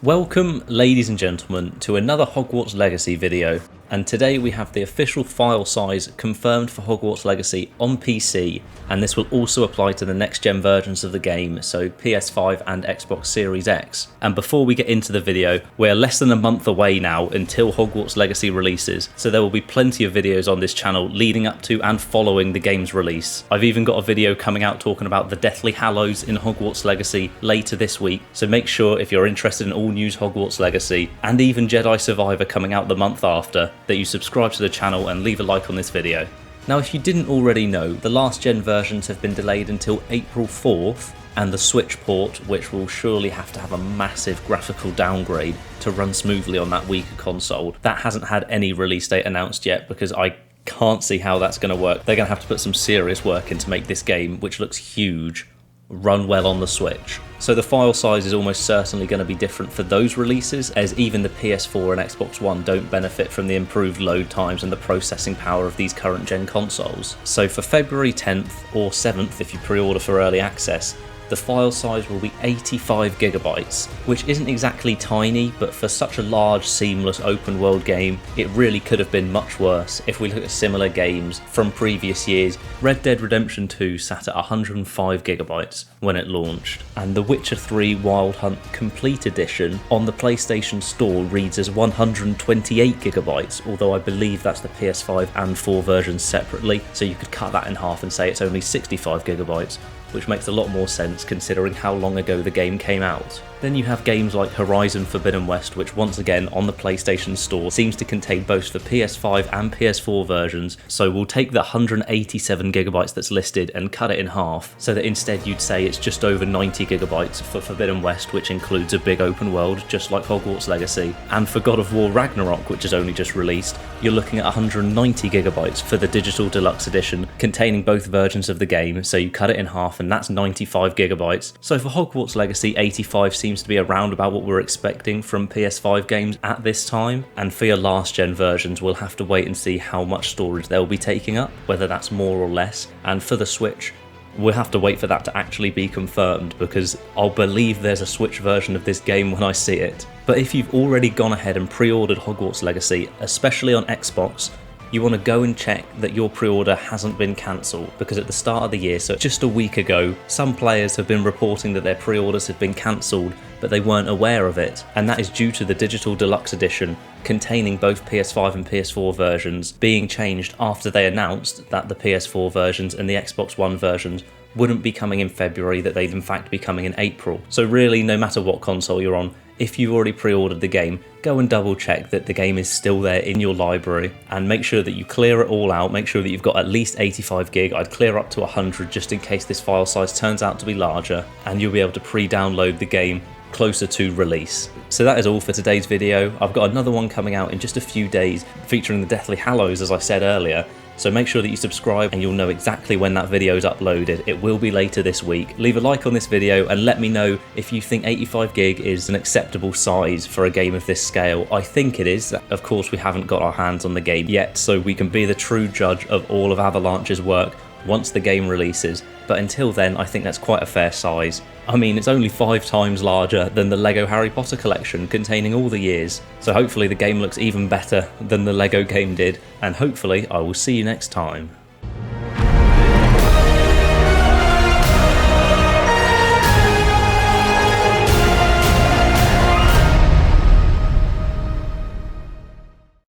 Welcome, ladies and gentlemen, to another Hogwarts Legacy video, and today we have the official file size confirmed for Hogwarts Legacy on PC, and this will also apply to the next gen versions of the game, so PS5 and Xbox Series X. And before we get into the video, we're less than a month away now until Hogwarts Legacy releases, so there will be plenty of videos on this channel leading up to and following the game's release. I've even got a video coming out talking about the Deathly Hallows in Hogwarts Legacy later this week, so make sure if you're interested in all news Hogwarts Legacy, and even Jedi Survivor coming out the month after, that you subscribe to the channel and leave a like on this video. Now, if you didn't already know, the last gen versions have been delayed until April 4th, and the Switch port, which will surely have to have a massive graphical downgrade to run smoothly on that weaker console, that hasn't had any release date announced yet because I can't see how that's going to work. They're going to have to put some serious work in to make this game, which looks huge, run well on the Switch. So the file size is almost certainly going to be different for those releases, as even the PS4 and Xbox One don't benefit from the improved load times and the processing power of these current gen consoles. So for February 10th or 7th, if you pre-order for early access, the file size will be 85 gigabytes, which isn't exactly tiny, but for such a large, seamless open world game, it really could have been much worse. If we look at similar games from previous years, Red Dead Redemption 2 sat at 105 gigabytes when it launched, and The Witcher 3 Wild Hunt Complete Edition on the PlayStation Store reads as 128 gigabytes, although I believe that's the PS5 and 4 versions separately, so you could cut that in half and say it's only 65 gigabytes. Which makes a lot more sense considering how long ago the game came out. Then you have games like Horizon Forbidden West, which once again on the PlayStation Store seems to contain both the PS5 and PS4 versions, so we'll take the 187 gigabytes that's listed and cut it in half, so that instead you'd say it's just over 90 gigabytes for Forbidden West, which includes a big open world, just like Hogwarts Legacy. And for God of War Ragnarok, which is only just released, you're looking at 190 gigabytes for the Digital Deluxe Edition, containing both versions of the game, so you cut it in half and that's 95 gigabytes. So for Hogwarts Legacy, 85 seems to be around about what we're expecting from PS5 games at this time, and for your last gen versions we'll have to wait and see how much storage they'll be taking up, whether that's more or less. And for the Switch, we'll have to wait for that to actually be confirmed, because I'll believe there's a Switch version of this game when I see it. But if you've already gone ahead and pre-ordered Hogwarts Legacy, especially on Xbox, you want to go and check that your pre-order hasn't been cancelled, because at the start of the year, so just a week ago, some players have been reporting that their pre-orders had been cancelled, but they weren't aware of it, and that is due to the Digital Deluxe Edition containing both PS5 and PS4 versions being changed after they announced that the PS4 versions and the Xbox One versions wouldn't be coming in February, that they'd in fact be coming in April. So really, no matter what console you're on, if you've already pre-ordered the game, go and double check that the game is still there in your library, and make sure that you clear it all out. Make sure that you've got at least 85 gig. I'd clear up to 100 just in case this file size turns out to be larger, and you'll be able to pre-download the game closer to release. So that is all for today's video. I've got another one coming out in just a few days featuring the Deathly Hallows, as I said earlier. So make sure that you subscribe and you'll know exactly when that video is uploaded. It will be later this week. Leave a like on this video and let me know if you think 85 gig is an acceptable size for a game of this scale. I think it is. Of course, we haven't got our hands on the game yet, so we can be the true judge of all of Avalanche's work once the game releases. But until then, I think that's quite a fair size. I mean, it's only 5 times larger than the LEGO Harry Potter collection containing all the years. So hopefully the game looks even better than the LEGO game did, and hopefully I will see you next time.